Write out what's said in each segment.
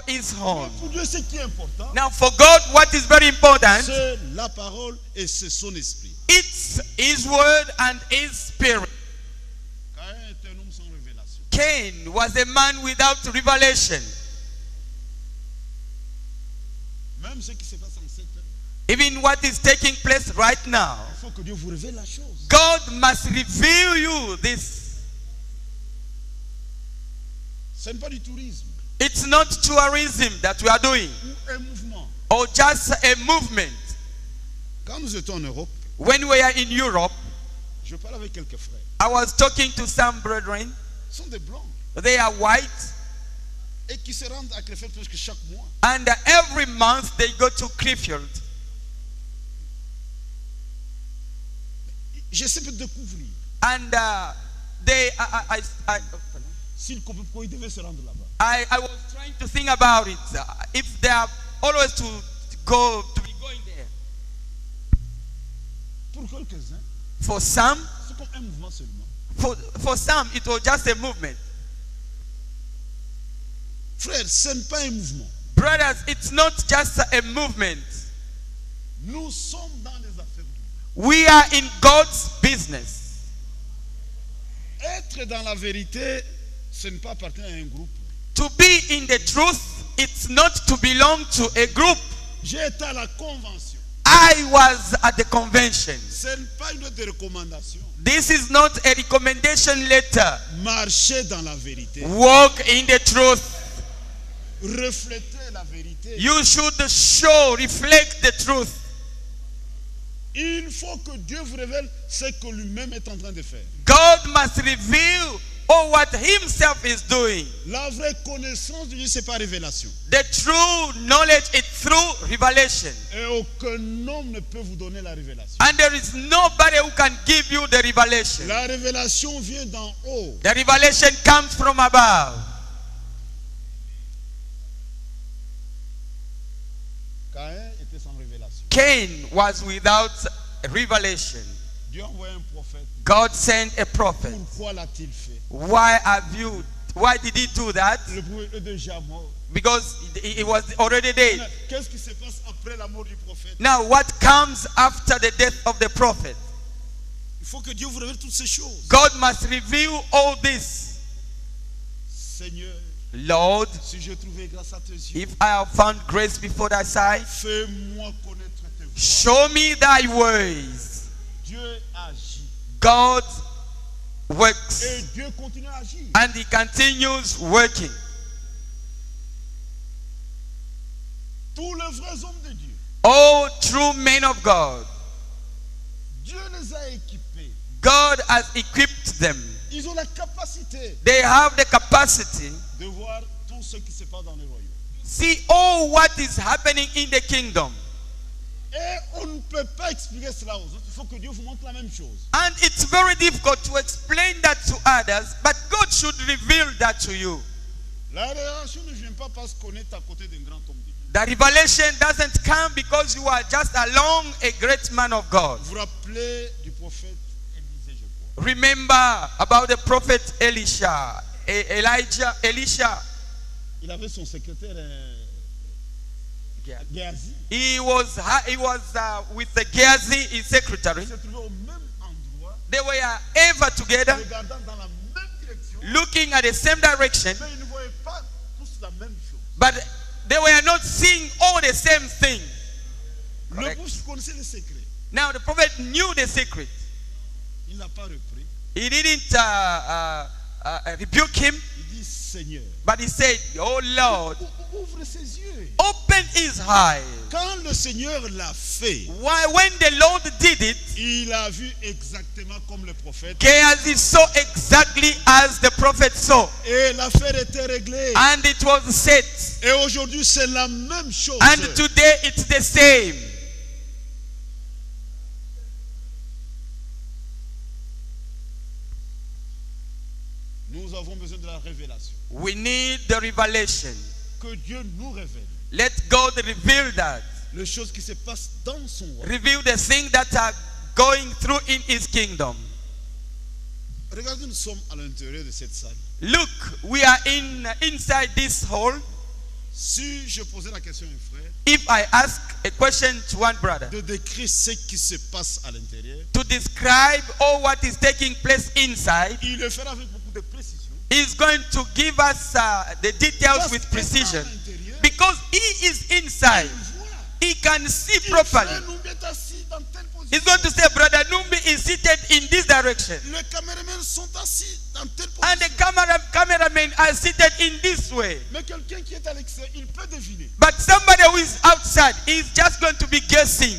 his home. Pour Dieu, ce qui est important, Now for God, what is very important, c'est la parole et c'est son esprit. it's his word and his spirit. Caïn est un homme sans révélation. Cain was a man without revelation. Même ce qui se passe en cette heure, Even what is taking place right now, il faut que Dieu vous révèle la chose. God must reveal you this. Ce n'est pas du tourisme It's not tourism that we are doing ou un mouvement. or just a movement. Quand nous étions en Europe, When we are in Europe, je parlais avec quelques frères. I was talking to some brethren. Ce sont des blancs They are white, et qui se rendent à Krefeld presque chaque mois. and every month they go to Clearfield. J'essaie de découvrir And s'ils devaient se rendre là-bas. I was trying to think about it. If they are always to be going there. Pour quelques-uns, For some, c'est comme un mouvement seulement. for some, it was just a movement. Frère, ce n'est pas un mouvement. Brothers, it's not just a movement. Nous sommes dans les affaires de Dieu. We are in God's business. Être dans la vérité, ce n'est pas appartenir à un groupe. To be in the truth, it's not to belong to a group. J'ai été à la convention. I was at the convention. Ce n'est pas une autre recommandation. This is not a recommendation letter. Marcher dans la vérité. Walk in the truth. Refléter la vérité. You should reflect the truth. Il faut que Dieu vous révèle ce que lui-même est en train de faire. God must reveal what himself is doing. La vraie connaissance de Dieu, ce n'est pas révélation. The true knowledge is through revelation. Et aucun homme ne peut vous donner la révélation. And there is nobody who can give you the revelation. La révélation vient d'en haut. The revelation comes from above. Caïn était sans révélation. Cain was without revelation. Dieu a envoyé un prophète. God sent a prophet. Pourquoi l'a-t-il fait? Why did he do that? Le prophète est déjà mort. Because he was already dead. Qu'est-ce qui se passe après la mort du prophète? Now what comes after the death of the prophet? Il faut que Dieu vous révèle toutes ces choses. God must reveal all this. Seigneur, Lord, si j'ai trouvé grâce à tes yeux, if I have found grace before thy sight, fais-moi connaître tes voies. show me thy ways. Dieu agit. God Et works Dieu continue à agir. and he continues working. Tous les vrais hommes de Dieu, All true men of God, Dieu les a équipés. God has equipped them. Ils ont la capacité They have the capacity de voir tout ce qui se passe dans le royaume. see all what is happening in the kingdom. Et on ne peut pas expliquer cela aux autres. Il faut que Dieu vous montre la même chose. And it's very difficult to explain that to others, but God should reveal that to you. La révélation ne vient pas parce qu'on est à côté d'un grand homme de Dieu. The revelation doesn't come because you are just along a great man of God. Vous vous rappelez du prophète Élisée, je crois. Remember about the prophet Elisha. Elisha. Il avait son secrétaire Géasi. He was with the Gehazi, his secretary. Ils se trouvaient au même endroit, They were ever together, regardant dans la même direction, looking at the same direction, mais ils ne voyaient pas tous la même chose. but they were not seeing all the same thing. Le Correct. prophète connaissait le secret. Now the prophet knew the secret. Il n'a pas repris. He didn't rebuke him, Il dit Seigneur, but he said, "Oh Lord, ouvre ses yeux. open his eyes." Quand le Seigneur l'a fait, When the Lord did it, il a vu exactement comme le prophète. Gehazi saw exactly as the prophet saw, Et l'affaire était réglée. and it was set. Et aujourd'hui, c'est la même chose. And today it's the same. Nous avons besoin de la révélation. We need the revelation. Que Dieu nous révèle Let God reveal that. les choses qui se passent dans son royaume. Reveal the things that are going through in his kingdom. Regardez, nous sommes à l'intérieur de cette salle. Look, we are inside this hall. Si je posais la question à un frère If I ask a question to one brother de décrire ce qui se passe à l'intérieur, to describe all what is taking place inside, il le fera avec beaucoup de précision. he's going to give us the details Parce with qu'étant precision. à l'intérieur, Because he is inside, il voit. he can see Il properly. frère Numbi est assis dans telle position. He's going to say, Brother Numbi is seated in this direction. Les caméramans sont assis dans telle And the position. cameramen are seated in this way. Mais quelqu'un qui est à l'extérieur, il peut deviner. But somebody who is outside is just going to be guessing.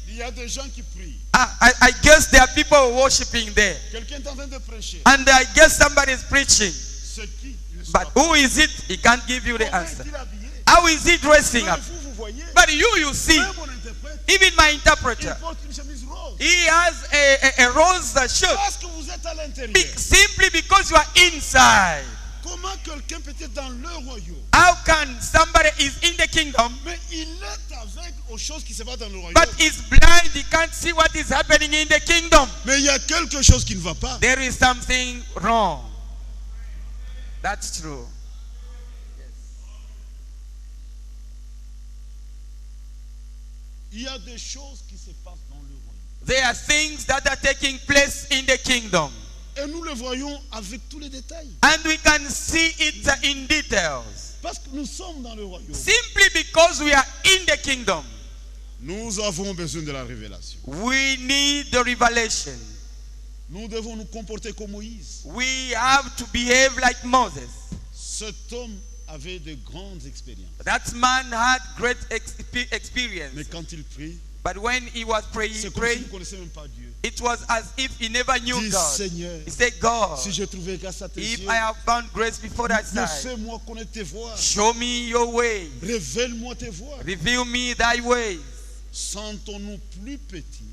Il y a des gens qui prient. I guess there are people worshiping there. Quelqu'un est en train de prêcher. And I guess somebody is preaching. C'est qui? Il ne sait But pas. who is it? He can't give you the Comment answer. est-il habillé? How is he dressing Mais up? vous, vous voyez. But you see, Même mon interprète, even my il interpreter, porte une chemise rose. he has a rose shirt. Parce que vous êtes à l'intérieur. Simply because you are inside. Comment quelqu'un peut être dans le royaume? How can somebody is in the kingdom, Mais il est aveugle aux choses qui se passent dans le royaume. but is blind? He can't see what is happening in the kingdom. Mais il y a quelque chose qui ne va pas. There is something wrong. That's true. Il y a des choses qui se passent dans le royaume. There are things that are taking place in the kingdom, Et nous le voyons avec tous les détails. and we can see it in details. Parce que nous sommes dans le royaume. Simply because we are in the kingdom, Nous avons besoin de la révélation. we need the revelation. Nous devons nous comporter comme Moïse. We have to behave like Moses. Cet homme avait de grandes expériences. That man had great Mais experience. quand il prie, But when he was praying, c'est comme s'il ne connaissait même pas Dieu. it was as if he never knew Dis, God. Seigneur, He said, God, si j'ai trouvé grâce à tes if yeux, I have found grace before that me time, fais-moi connaître tes voies. show me your way. Révèle-moi tes voies. Reveal me thy ways. Sentons-nous plus petits.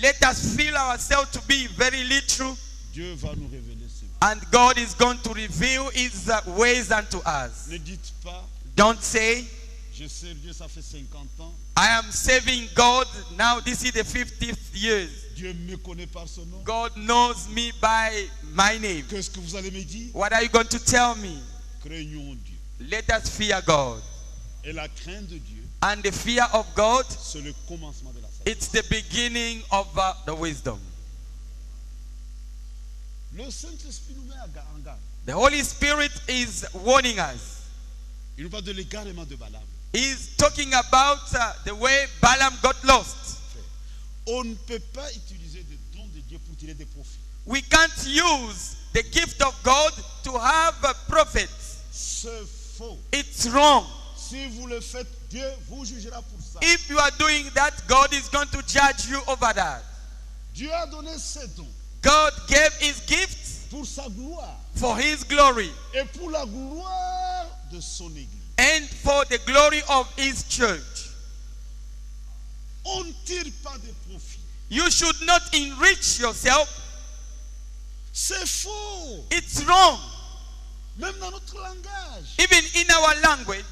Let us feel ourselves to be very little, Dieu va nous révéler ses voies. and God is going to reveal his ways unto us. Ne dites pas, Don't say, je sers Dieu, ça fait 50 ans. I am serving God. Now this is the 50th year. Dieu me connaît par son nom. God knows me by my name. Qu'est-ce que vous allez me dire? What are you going to tell me? Craignons Dieu. Let us fear God. Et la crainte de Dieu, And the fear of God, c'est le commencement de la sagesse. it's the beginning of the wisdom. Le Saint-Esprit nous met en garde. The Holy Spirit is warning us. Il nous parle de l'égarement de Balaam. He's talking about the way Balaam got lost. On ne peut pas utiliser des dons de Dieu pour tirer des profits. We can't use the gift of God to have prophets. C'est faux. It's wrong. Si vous le faites, Dieu vous jugera pour ça. If you are doing that, God is going to judge you over that. Dieu a donné ses dons God gave his gifts pour sa gloire for his glory et pour la gloire de son Église. and for the glory of his church. On ne tire pas de profit. You should not enrich yourself. C'est faux. It's wrong. Même dans notre langage. Even in our language,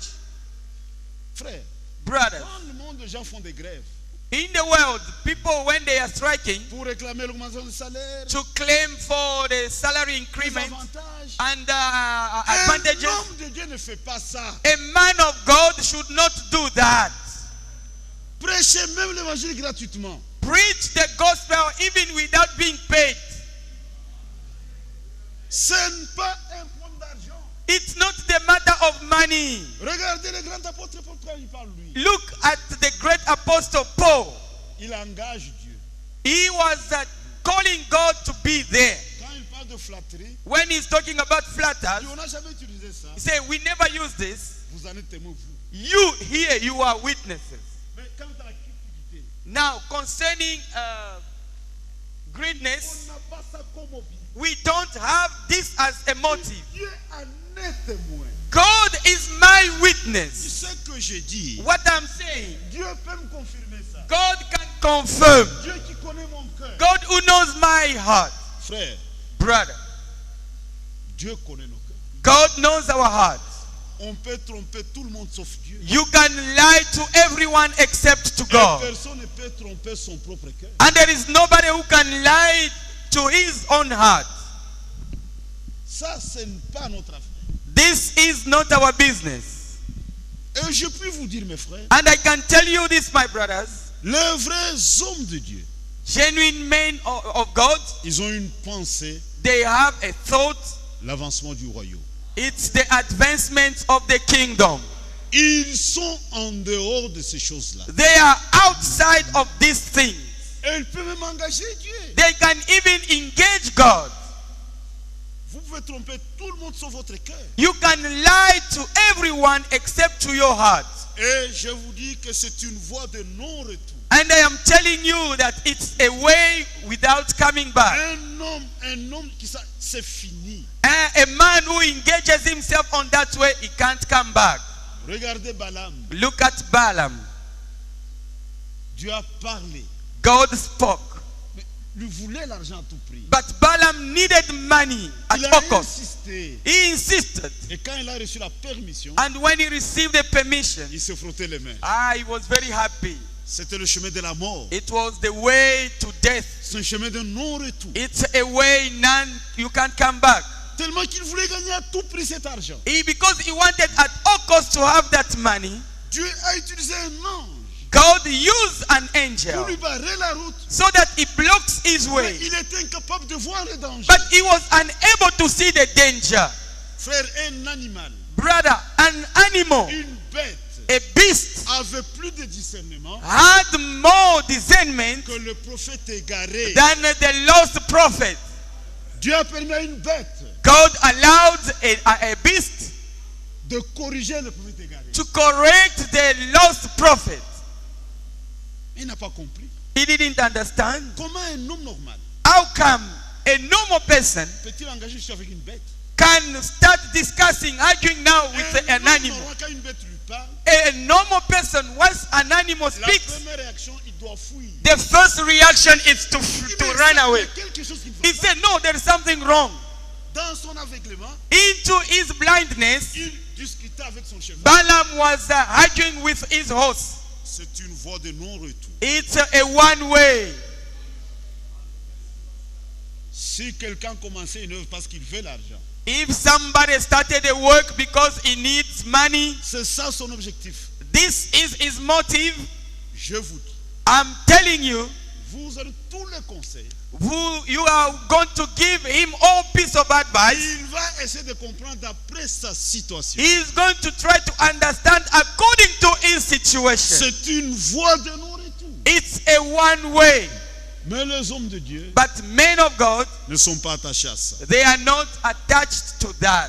Frère, brothers, dans le monde, les gens font des grèves in the world, people, when they are striking, pour réclamer l'augmentation du salaire, to claim for the salary les increment avantages. and Un advantages, homme de Dieu ne fait pas ça. a man of God should not do that. Prêchez même l'évangile gratuitement. Preach the gospel even without being paid. Ce n'est pas un problème d'argent. It's not the matter of money. Regardez le grand apôtre Paul quand il parle lui. Look at the great apostle Paul. Il engage Dieu. He was calling God to be there. Quand il parle de flatterie, When he's talking about flatters, il dit, on n'a jamais utilisé ça. he said, we never use this. Vous en êtes témoin, vous. You here, you are witnesses. Mais quant à la cupidité, Now, concerning on greedness, n'a pas ça comme hobby. we don't have this as a motive. Dieu en est témoin. God is my Tu witness. sais que j'ai dit. What I'm saying, Dieu peut me confirmer ça. God can confirm. Dieu qui connaît mon cœur. God who knows my heart. Frère, Brother, Dieu connaît nos cœurs. God knows our hearts. On peut tromper tout le monde sauf Dieu. You can lie to everyone except to Et God. personne ne peut tromper son propre cœur. And there is nobody who can lie to his own heart. Ça, ce n'est pas notre affaire. This is not our business. Et je puis vous dire, mes frères, And I can tell you this, my brothers, les vrais hommes de Dieu, genuine men of God, ils ont une pensée, they have a thought. l'avancement du royaume. It's the advancement of the kingdom. Ils sont en dehors de ces choses-là. They are outside of these things. Et ils peuvent même engager Dieu. They can even engage God. Vous pouvez tromper tout le monde sauf votre cœur. You can lie to everyone except to your heart. Et je vous dis que c'est une voie de non-retour. And I am telling you that it's a way without coming back. Un homme qui ça, c'est fini. A man who engages himself on that way, he can't come back. Regardez Balaam. Look at Balaam. Dieu a parlé. God spoke. Mais lui voulait l'argent à tout prix. But Balaam needed money at Il a all costs. insisté. He insisted. Et quand il a reçu la permission, And when he received the permission, il se frottait les mains. he was very happy. C'était le chemin de la mort. It was the way to death. C'est un chemin de non-retour. It's a way none you can't come back. Tellement qu'il voulait gagner à tout prix cet argent. Because he wanted at all costs to have that money, Dieu a utilisé un ange God used an angel pour lui barrer la route. so that he blocks his Mais way. il était incapable de voir le danger. But he was unable to see the danger. Frère, un animal, Brother, an animal, une bête, a beast, avait plus de discernement had more discernment que le prophète égaré. than the lost prophet. Dieu a permis à une bête God allowed a beast de corriger le prophète égaré. to correct the lost prophet. Il n'a pas compris. He didn't understand. Comment un homme normal How come a normal person peut-il engager juste avec une bête? can start discussing, arguing now with Un an homme animal? normal, quand une bête lui parle, A normal person, once an animal la speaks, première réaction, il doit fuir. the first reaction is to Il run dit, away. il y a quelque chose qui ne He va pas. said, no, there is something wrong. Dans son aveuglement, Into his blindness, il discutait avec son cheval. Balaam was arguing with his horse. C'est une voie de non-retour. It's a one way. Si quelqu'un commençait une œuvre parce qu'il veut l'argent, If somebody started a work because he needs money, c'est ça son objectif. this is his motive. Je vous dis, I'm telling you, vous aurez tous les conseils. you are going to give him all piece of advice. Il va essayer de comprendre d'après sa situation. He is going to try to understand according to his situation. C'est une voie de non-retour. It's a one way. Mais les hommes de Dieu But men of God, ne sont pas attachés à ça. they are not attached to that.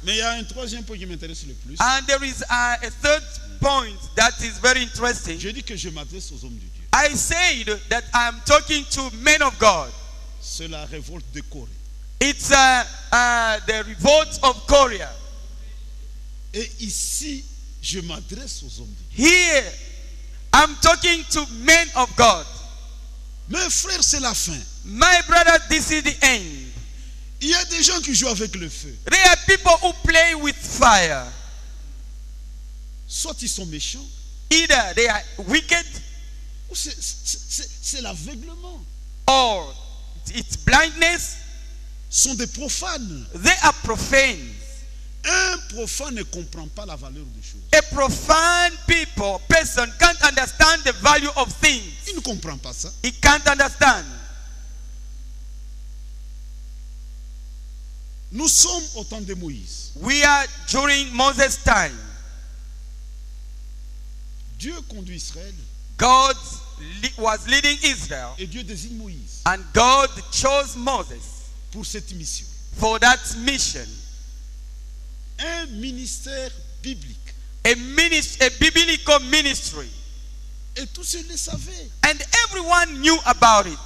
Mais il y a un troisième point qui m'intéresse le plus. And there is a third point that is very interesting. Je dis que je m'adresse aux hommes de Dieu. I said that I am talking to men of God. C'est la révolte de Corée. It's the revolt of Korea. Et ici, je m'adresse aux hommes de Dieu. Here, I'm talking to men of God. Mes frères, c'est la fin. My brother, this is the end. Il y a des gens qui jouent avec le feu. There are people who play with fire. Soit ils sont méchants, Either they are wicked ou c'est l'aveuglement. or it's blindness. Sont des profanes. They are profane. Un profane ne comprend pas la valeur des choses. A profane person can't understand the value of things. Il ne comprend pas ça. He can't understand. Nous sommes au temps de Moïse. We are during Moses' time. Dieu conduit Israël God was leading Israel, et Dieu désigne Moïse and God chose Moses pour cette mission. for that mission. Un ministère biblique. A biblical ministry. Et tous ceux le savaient. And everyone knew about it.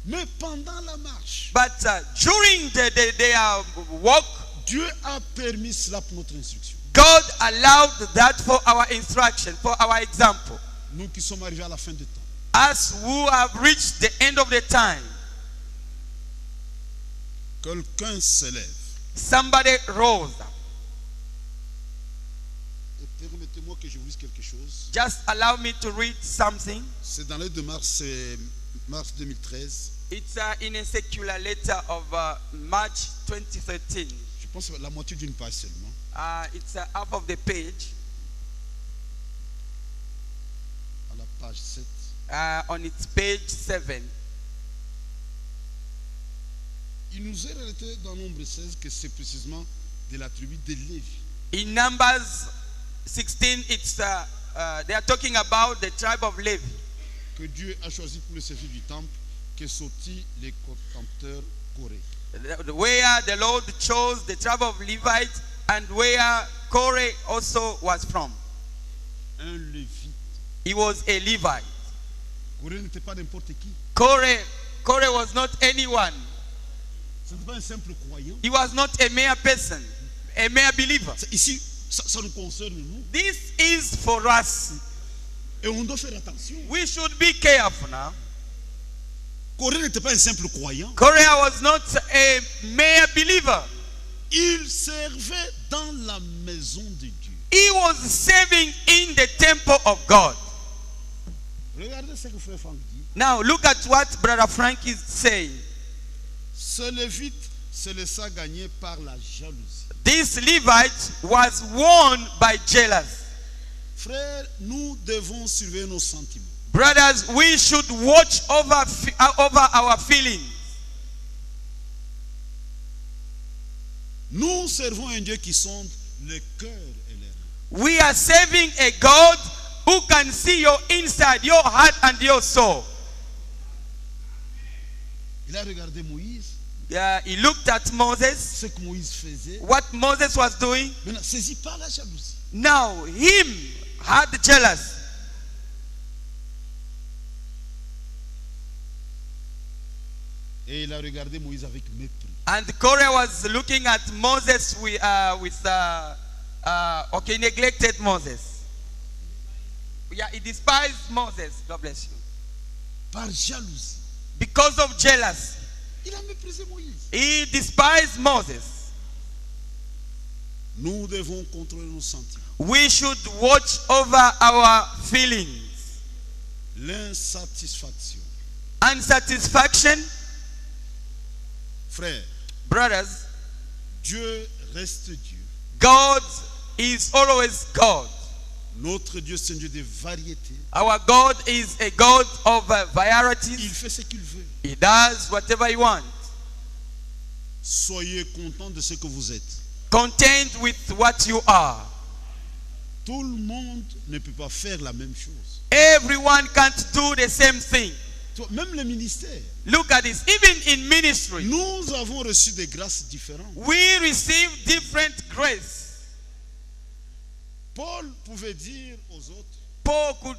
Mais pendant la marche, But during their walk, Dieu a permis cela pour notre instruction. God allowed that for our instruction, for our example. Nous qui sommes arrivés à la fin du temps. Us who have reached the end of the time, Quelqu'un se lève. somebody rose up. Et permettez-moi que je vous dise quelque chose. Just allow me to read something. C'est dans l'aide de mars, c'est mars 2013. It's in a secular letter of March 2013. Je pense que la moitié d'une page seulement. It's half of the page. À la page 7. On its page 7. Il nous est relaté dans Nombre 16 que c'est précisément de la tribu de Lévi. In Numbers 16, it's they are talking about the tribe of Levi. Que Dieu a choisi pour le service du temple, que sortit les contempteurs Corée. Where the Lord chose the tribe of Levites and where Korah also was from. Un Lévite. He was a Levite. Corée n'était pas n'importe qui. Korah was not anyone. Ce n'était pas un simple croyant. He was not a mere person, a mere believer. Ici, ça nous concerne nous. This is for us. Et on doit faire attention. We should be careful now. Corée n'était pas un simple croyant. Korah was not a mere believer. Il servait dans la maison de Dieu. He was serving in the temple of God. Regardez ce que frère Franck dit. Now look at what Brother Frank is saying. Ce Lévite se laissa gagner par la jalousie. This Levite was won by jealousy. Frères, nous devons surveiller nos sentiments. Brothers, we should watch over our feelings. Nous servons un Dieu qui sonde le cœur et les reins. We are serving a God who can see your inside, your heart and your soul. Il a regardé Moïse, He looked at Moses, ce que Moïse faisait. what Moses was doing. Maintenant, saisi par la jalousie. Now, him had jealousy. Et il a regardé Moïse avec mépris. And Korah was looking at Moses he neglected Moses. Yeah, he despised Moses. God bless you. Par jalousie. Because of jealousy, Il a méprisé Moïse. he despised Moses. Nous devons contrôler nos sentiments. We should watch over our feelings. L'insatisfaction. Unsatisfaction, Frères, brothers, Dieu reste Dieu. God is always God. Notre Dieu, c'est un Dieu de variété. Our God is a God of Il varieties. fait ce qu'il veut. He does whatever he wants. Soyez contents de ce que vous êtes. Content with what you are. Tout le monde ne peut pas faire la même chose. Everyone can't do the same thing. Même le ministère. Look at this. Even in ministry, Nous avons reçu des grâces différentes. we receive different grace. Paul pouvait dire aux autres, Paul could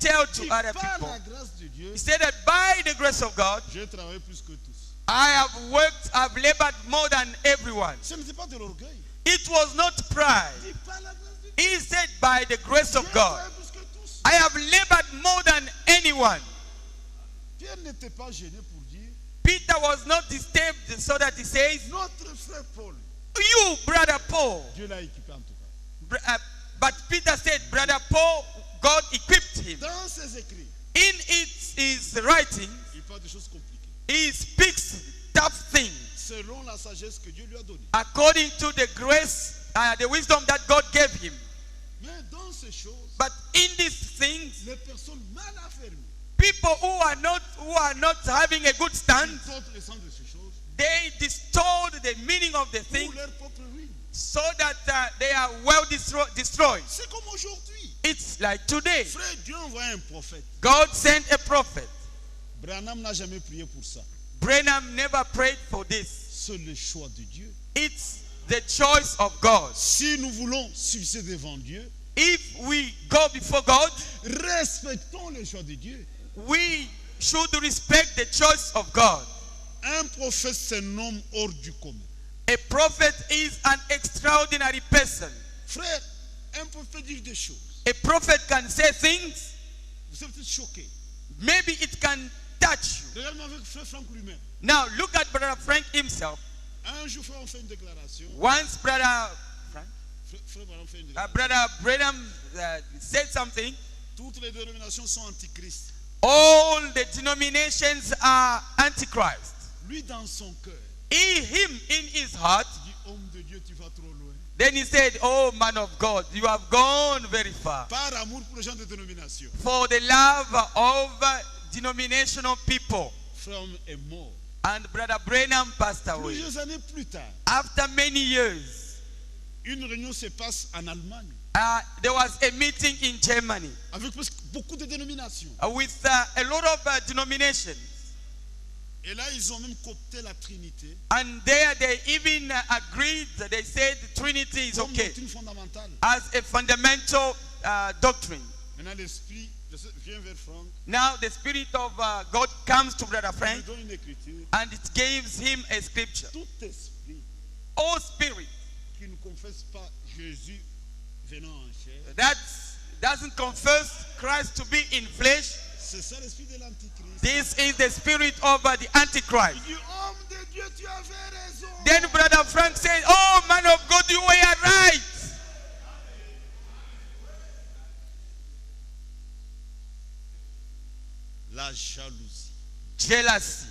tell to other par people. la grâce de Dieu, He said that by the grace of God, j'ai travaillé plus que tous. I've labored more than everyone. Ce n'était pas de l'orgueil. It was not pride. Il dit par la grâce de Dieu, He said, by the grace j'ai of God, travaillé plus que tous. I have labored more than anyone. Pierre n'était pas gêné pour dire, Peter was not disturbed so that he says, notre frère Paul, you, brother Paul. Dieu l'a équipé en tout cas. But Peter said, brother Paul, God equipped him. Dans ses écrits, In his writing, il parle de choses compliquées. he speaks tough things Selon la sagesse que Dieu lui a donnée. according to the grace, the wisdom that God gave him. Mais dans ces choses, But in these things, les personnes mal affermies, people who are not having a good stand, ils tentent le sens de ces choses they distort the meaning of the thing pour leur propre ruine. so that they are well destroyed. C'est comme aujourd'hui. It's like today. Frère, Dieu envoie un prophète. God sent a prophet. Branham n'a jamais prié pour ça. Branham never prayed for this. C'est le choix de Dieu. It's the choice of God. Si nous voulons subsister devant Dieu, If we go before God, respectons le choix de Dieu. we should respect the choice of God. Un prophète, c'est un homme hors du commun. A prophet is an extraordinary person. Frère, un prophète dit des choses. A prophet can say things, Vous êtes peut-être choqués. maybe it can touch you. Regardez avec frère Franck lui-même. Now look at Brother Frank himself. Un jour, frère, on fait une déclaration. Once Brother Frère Branham fait une déclaration. Brother Branham said something. Toutes les dénominations sont antichristes. All the denominations are antichrist. Lui, dans son cœur, Him in his heart, il dit, homme de Dieu, tu vas trop loin. Then he said, "Oh man of God, you have gone very far. Par amour pour les gens de dénomination. For the love of denominational people." Frère est mort. And Brother Branham passed away. Plusieurs années plus tard, After many years, une réunion se passe en Allemagne there was a meeting in Germany avec presque beaucoup de dénominations. with a lot of denominations. Et là, ils ont même coopté la Trinité And there they even agreed, they said Trinity is comme okay doctrine fondamentale. as a fundamental doctrine. Maintenant, l'Esprit vient vers Franck, Now the Spirit of God comes to Brother il Frank lui donne une écriture. and it gives him a scripture. Tout esprit Oh Spirit qui ne confesse pas Jésus venant en chair, that doesn't confess Christ to be in flesh, c'est ça l'esprit de l'Antichrist. this is the spirit of the Antichrist. Il dit, homme de Dieu, tu avais raison. Then Brother Frank said, "Oh man of God, you were right." La jalousie. Jealousy.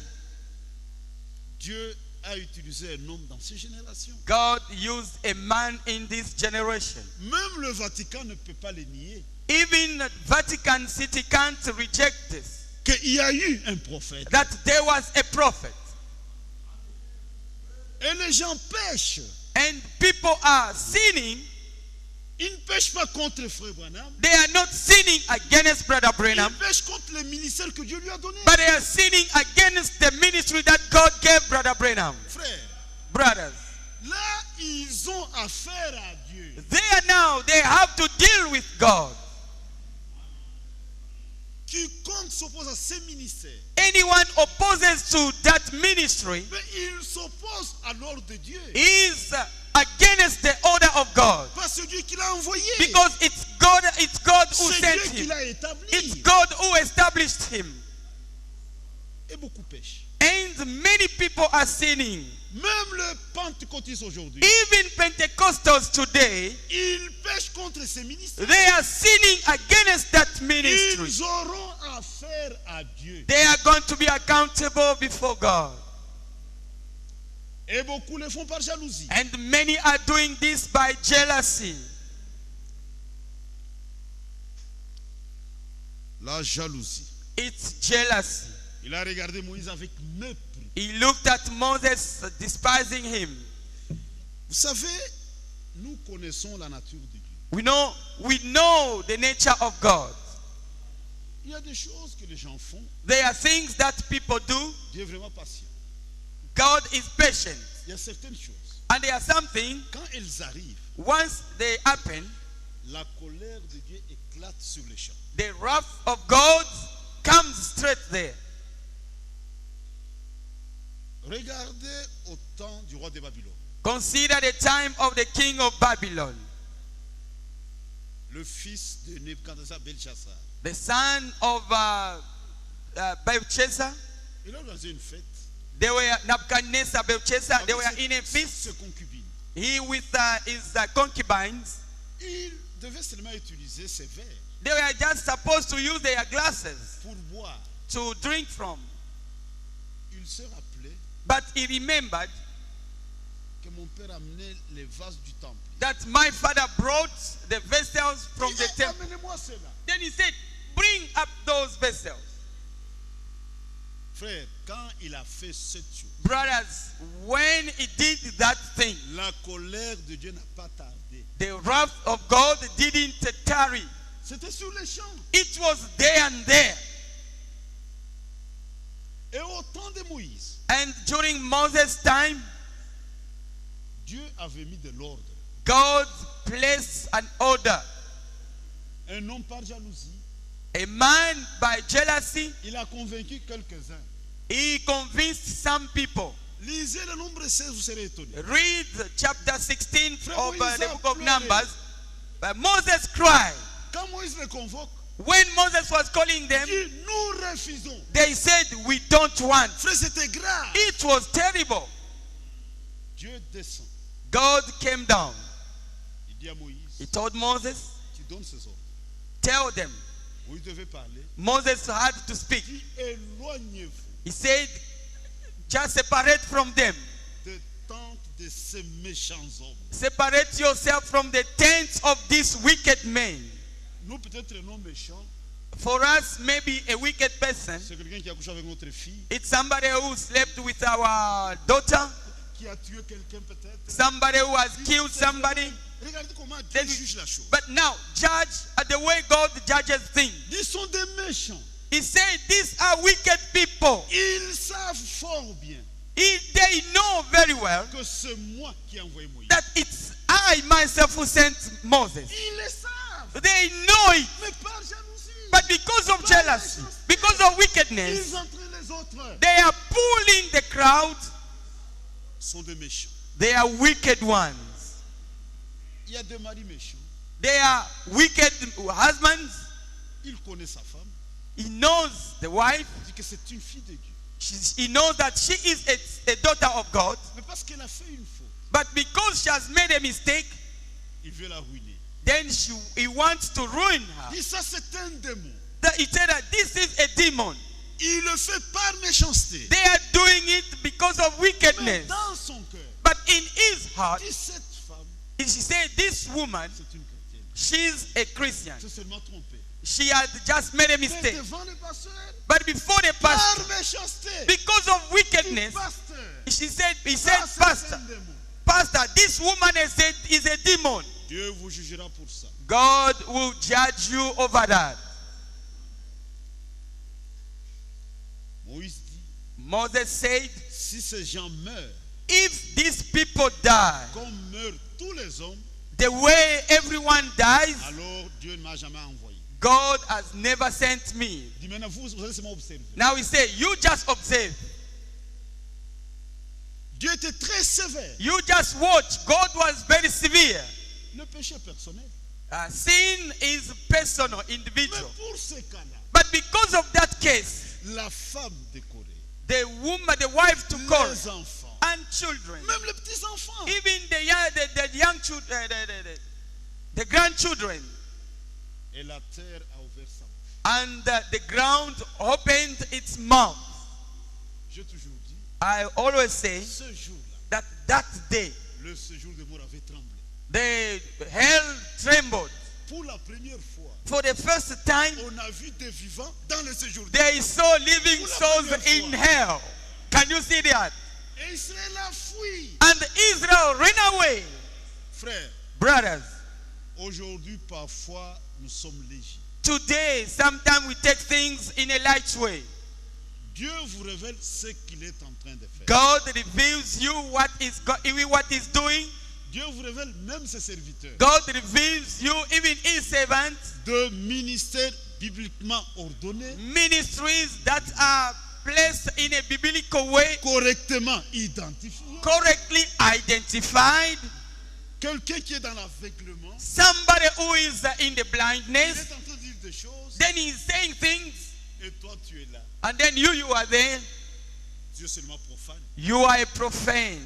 Dieu a utilisé un homme dans ces générations. God used a man in this generation. Même le Vatican ne peut pas le nier. Even Vatican City can't reject this. Qu'il y a eu un prophète. That there was a prophet. Et les gens pêchent. And people are sinning. Ils ne pêchent pas contre Frère Branham. They are not sinning against Brother Branham, Ils pêchent contre le ministère que Dieu lui a donné. but they are sinning against the ministry that God gave Brother Branham. Frère, Brothers, là, ils ont affaire à Dieu. they have to deal with God. Quiconque s'oppose à ces ministères, Anyone opposes to that ministry mais il s'oppose à l'ordre de Dieu. is against the order of God. Pas celui qui l'a envoyé. Because it's God who C'est sent Dieu qui him. l'a établi. It's God who established him. Et beaucoup pêchent. And many people are sinning. Même le pentecôtiste aujourd'hui, Even Pentecostals today, ils pêchent contre ces ministères. they are sinning against that ministry. Ils auront affaire à Dieu. They are going to be accountable before God. Et beaucoup le font par jalousie. And many are doing this by jealousy. La jalousie. It's jealousy. Il a regardé Moïse avec mépris. He looked at Moses, despising him. Vous savez, nous connaissons la nature de Dieu. We know the nature of God. Il y a des choses que les gens font. There are things that people do. Dieu est vraiment patient. God is patient. Il y a certaines choses. And there are something, Quand elles arrivent, once they happen, la colère de Dieu éclate sur les champs. the wrath of God comes straight there. Regardez au temps du roi de Babylone. Consider the time of the king of Babylon, Le fils de Nebuchadnezzar, Belshazzar. the son of Belshazzar. Il a organisé une fête. They were Nebuchadnezzar, Belshazzar. They avec were in a feast. ses concubines. He with his concubines. Il devait seulement utiliser ses verres They were just supposed to use their glasses pour boire. to drink from. Il se rappelait But he remembered que mon père amenait les vases du temple. that my father brought the vessels from Il the dit, temple. amenez-moi cela. Then he said, "Bring up those vessels." Frère, quand il a fait cette chose, Brothers, when he did that thing, la colère de Dieu n'a pas tardé. the wrath of God didn't tarry. C'était sur les champs. It was there and there. Et au temps de Moïse, And during Moses' time, Dieu avait mis de l'ordre. God placed an order. Un homme par jalousie, A man, by jealousy, il a convaincu quelques-uns. he convinced some people. Lisez le nombre 16, vous serez étonnés. Read chapter 16 of Moïse the a book of pleuré. Numbers. But Moses cried. Quand Moïse les convoque, When Moses was calling them, il dit, nous refusons. they said, "We don't want." Frère, c'était grave. It was terrible. Dieu descend. God came down. Il dit à Moïse, He told Moses, tu donnes ces ordres. "Tell them." Moïse devait parler. Moses had to speak. Il dit, éloignez-vous He said, "Just separate from them. de tente de ces méchants hommes. Separate yourself from the tents of these wicked men. Nous, peut-être, non méchants, For us, maybe a wicked person, c'est quelqu'un qui a couché avec notre fille, it's somebody who slept with our daughter, qui a tué quelqu'un peut-être. somebody who has killed somebody. Regardez comment Dieu Then we- juge la chose. But now, judge the way God judges things. Ils sont des méchants. He said, these are wicked people. Ils savent fort bien They know very well que c'est moi qui ai envoyé Moïse. that it's I myself who sent Moses. Ils le savent. They know it. Mais par jalousie, But because of jealousy, because of wickedness, ils entraînent les autres. they are pulling the crowd. Sont des méchants. They are wicked ones. Il y a des maris méchants. They are wicked husbands. Il connaît sa femme. He knows the wife. Il dit que c'est une fille de Dieu. He knows that she is a daughter of God. Mais parce qu'elle a fait une faute, But because she has made a mistake, il veut la ruiner. then he wants to ruin her. Il dit ça c'est un démon. He said that this is a demon. Il le fait par méchanceté. They are doing it because of Mais wickedness. dans son cœur, But in his heart, il dit cette femme, she said, this woman, c'est une chrétienne. she's a Christian. C'est seulement trompé. She had just made a Mais mistake. devant le pasteur, But before the par pastor, méchanceté, because of il dit, wickedness, pasteur, he said, ça, c'est Pastor, un démon. Pastor, this woman is a demon. Dieu vous jugera pour ça. God will judge you over that. Moïse dit, Moses said, si ces gens meurent, if these people die comme meurent tous les hommes, the way everyone dies, alors Dieu ne m'a jamais envoyé. God has never sent me. Il dit maintenant, vous allez seulement observer. Now he said, you just observe. Dieu était très sévère. You just watch. God was very severe. Le péché est personnel. Sin is personal, Mais individual. pour ce cas-là, But because of that case, la femme de Corée, the woman, the wife to Korah, les enfants, and children, même les petits-enfants, even the young children, the grandchildren, et la terre a ouvert sa bouche. and the ground opened its mouth. J'ai toujours dit, I always say ce jour-là, that day, le séjour de mort avait tremblé. the hell trembled. Pour la première fois, For the first time, on a vu des vivants dans le séjour de they saw living souls in hell. Can you see that? Et Israël a fui. And Israel ran away. Frères, Brothers, aujourd'hui, parfois, nous sommes légers. today, sometimes we take things in a light way. Dieu vous révèle ce qu'il est en train de faire. God reveals you what is doing. Dieu vous révèle même ses serviteurs. God reveals you even his servants, De ministères bibliquement ordonnés, ministries that are placed in a biblical way, correctement identifiés. correctly identified. Quelqu'un qui est dans l'aveuglement, Somebody who is in the il blindness, est en train de dire des choses, then he's saying things, et toi tu es là. and then you are there. Tu es seulement profane. You are a profane.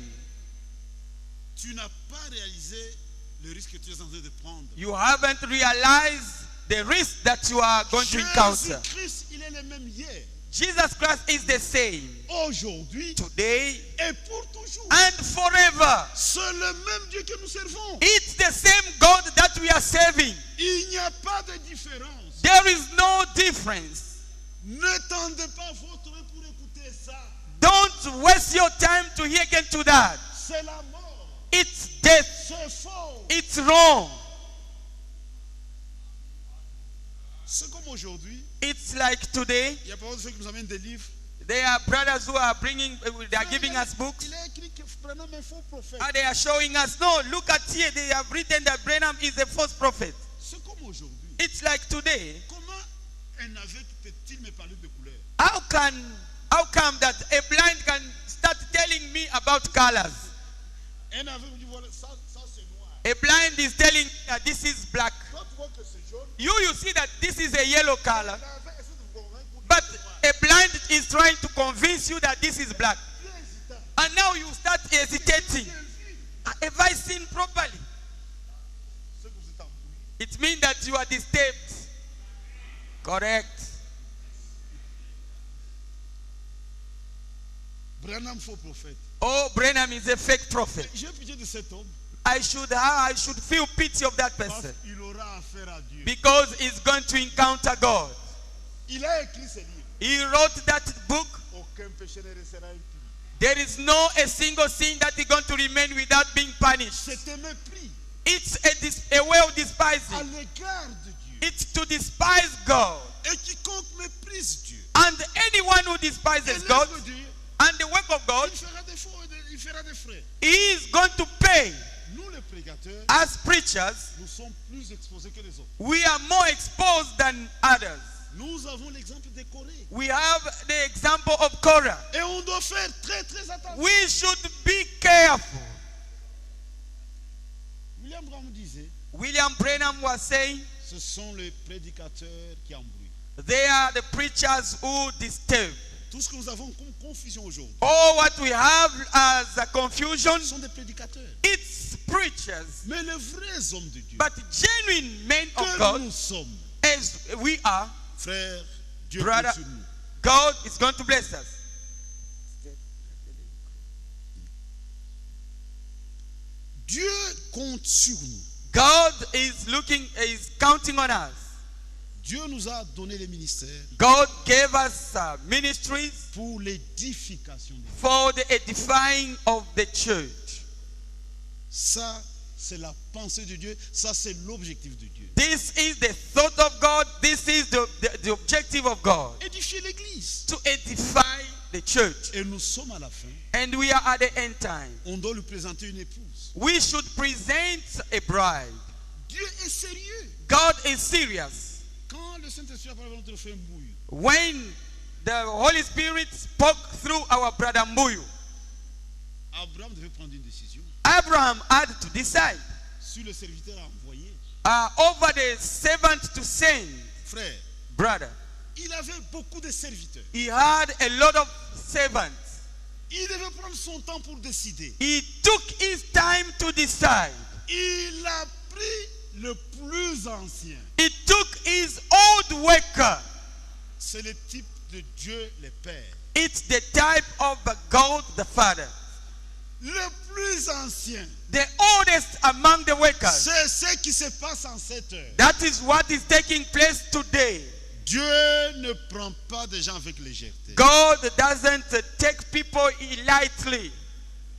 Tu n'as pas réalisé le risque que tu es en train de prendre. You haven't realized the risk that you are going to encounter. Jésus-Christ, il est le même hier, Jesus Christ is the same aujourd'hui today et pour toujours. and forever. C'est le même Dieu que nous servons. It's the same God that we are serving. Il n'y a pas de différence. There is no difference. Ne tendez pas votre oreille pour écouter ça. Don't waste your time to hearken to that. C'est la mort. It's death. C'est faux. It's wrong. C'est comme aujourd'hui. It's like today. Il y a pas mal de ceux qui nous amènent des livres. There are brothers who are they are giving us books. Il a écrit que Branham est un faux prophète. And they are showing us, no, look at here. They have written that Branham is a false prophet. C'est comme aujourd'hui. It's like today. Comment un aveugle peut-il me parler de couleur? How come that a blind can start telling me about colors? Un aveugle dit voilà, ça c'est noir. A blind is telling me that this is black. Toi tu vois que c'est jaune. You see that this is a yellow color. L'aveugle essaie de vous convaincre pour dire But que c'est noir. a blind is trying to convince you that this is black. Tu es hésitant. And now you start hesitating. Tu es vu. Have I seen properly? C'est que vous êtes embrouillé. It means that you are disturbed. Correct. Branham, faux prophète. Oh, Branham is a fake prophet. J'ai pitié de cet homme I should feel pity of that parce person qu'il aura affaire à Dieu. because he's going to encounter God. Il a écrit ce livre. He wrote that book. Aucun péché ne restera impuni. There is no a single sin that is going to remain without being punished. C'est un mépris It's a way of à despising. l'égard de Dieu. It's to despise God. Et quiconque méprise Dieu, And anyone who et despises God l'œuvre de Dieu, and the work of God, il fera des faux, il fera des frais. he is going to pay. Nous, les prédicateurs, As preachers, nous sommes plus exposés que les autres. we are more exposed than others. Nous avons l'exemple de Corée. We have the example of Korah. Et on doit faire très très attention. We should be careful. William Branham disait, William Branham was saying, ce sont les prédicateurs qui embrouillent. they are the preachers who disturb. Tout ce que nous avons comme confusion aujourd'hui, All what we have as a confusion, ce sont des prédicateurs. it's preachers. Mais les vrais hommes de Dieu, But genuine men of que God, nous sommes, as we are, frères, Dieu Brother, compte sur nous. God is going to bless us. Dieu compte sur nous. God is counting on us. Dieu nous a donné les ministères God gave us ministries pour l'édification des for the edifying of the church. Ça, c'est la pensée de Dieu. Ça, c'est l'objectif de Dieu. This is the thought of God. This is the objective of God. Édifier l'église. To edify the church. Et nous sommes à la fin. And we are at the end time. On doit lui présenter une épouse. We should present a bride. Dieu est sérieux. God is serious. Quand le Saint-Esprit a parlé à notre frère Mbouyu, When the Holy Spirit spoke through our brother Mbuyu, Abraham devait prendre une décision. Abraham had to decide Sur le serviteur à envoyer. over the servant to send. Frère, Brother, il avait beaucoup de serviteurs. he had a lot of servants. Il devait prendre son temps pour décider. He took his time to decide. Il a pris le plus ancien. He took his old worker. C'est le type de Dieu le Père. It's the type of God the Father. Le plus ancien. The oldest among the workers. C'est ce qui se passe en cette heure. That is what is taking place today. Dieu ne prend pas des gens avec légèreté. God doesn't take people lightly.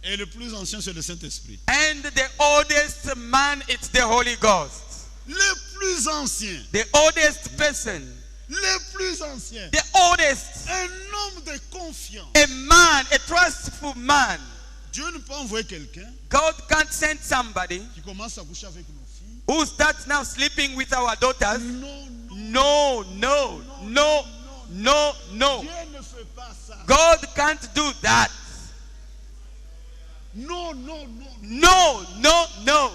Et le plus ancien, c'est le Saint-Esprit. And the oldest man, it's the Holy Ghost. Le plus ancien. The oldest person. Le plus ancien. The oldest. Un homme de confiance. A man, a trustful man. Dieu ne peut envoyer quelqu'un God can't send somebody qui commence à coucher avec nos filles. who starts now sleeping with our daughters. Non, non. No, no, no, no, no. Dieu ne fait pas ça. God can't do that. Non, non, non. No, no, no.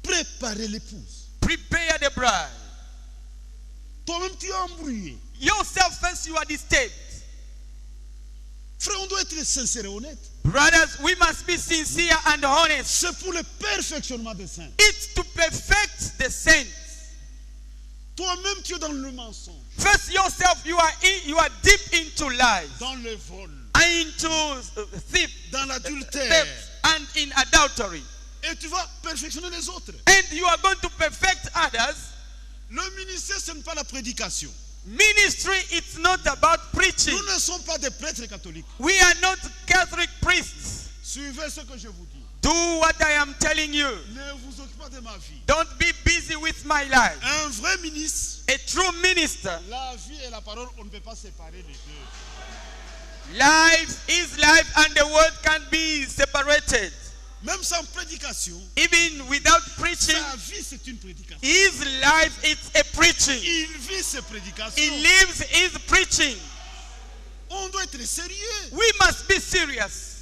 Préparez l'épouse. Prepare the bride. Toi-même, tu es embrouillé. Yourself first, you are disturbed. Frère, on doit être sincère et honnête. Brothers, we must be sincere and honest. C'est pour le perfectionnement des saints. It's to perfect the saints. Toi-même, tu es dans le mensonge, First, yourself, you are deep into lies, dans le vol, into theft, dans l'adultère. theft, and in adultery. Et tu vas perfectionner les autres. And you are going to perfect others. Le ministère, ce n'est pas la prédication. Ministry, it's not about preaching. Nous ne sommes pas des prêtres catholiques. We are not Catholic priests. Suivez ce que je vous dis. Do what I am telling you. Ne vous occupez pas de ma vie. Don't be busy with my life. Un vrai ministre, A true minister, la vie et la parole, on ne peut pas séparer les deux. life is life and the word can be separated. Même sans prédication, Even without preaching, sa vie c'est une prédication. his life is a preaching. Il vit ses prédications. He lives his preaching. On doit être sérieux. We must be serious.